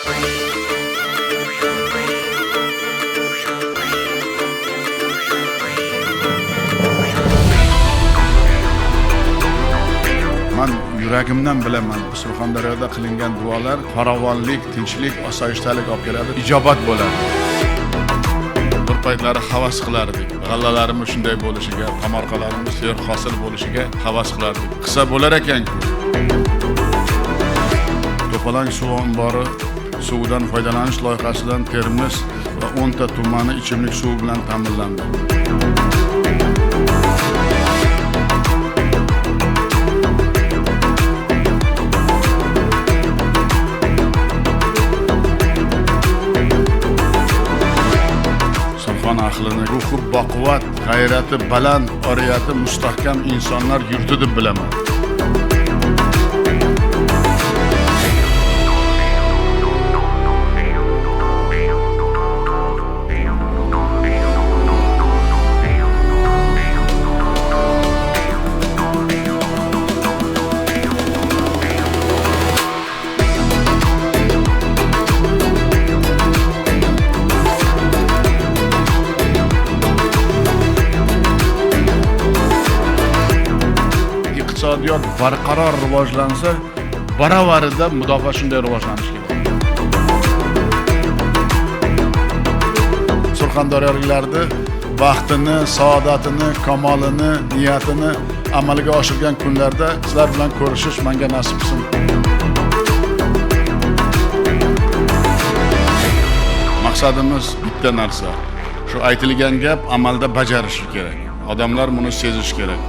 Men yuragimdan bilaman, Surxondaryoda qilingan duolar farovonlik, tinchlik, osoyishtalik olib keladi, ijobat bo'ladi. Bir paytlari havas qilardik. G'allalarimiz shunday bo'lishiga, tomorqalarimiz yer hosil bo'lishiga havas qilardik. Qisa bo'lar ekan-ku. To'palang suv ombori suvidan foydalanish loyihasidan Termiz va 10 ta tumani ichimlik suvi bilan ta'minlandi. Surxon ahlining ruhi baquvvat, g'ayrati baland, oriyati mustahkam insonlar yurti deb bilaman. Iqtisodiyot barqaror rivojlansa, baravarida mudofaa shunday rivojlanishi kerak. Surxondaryoliklarni baxtini, saodatini, kamolini, niyatini amalga oshirgan kunlarda sizlar bilan ko'rishish menga nasib qilsin. Maqsadimiz bitta narsa. Shu aytilgan gap amalda bajarishi kerak. Odamlar buni sezishi kerak.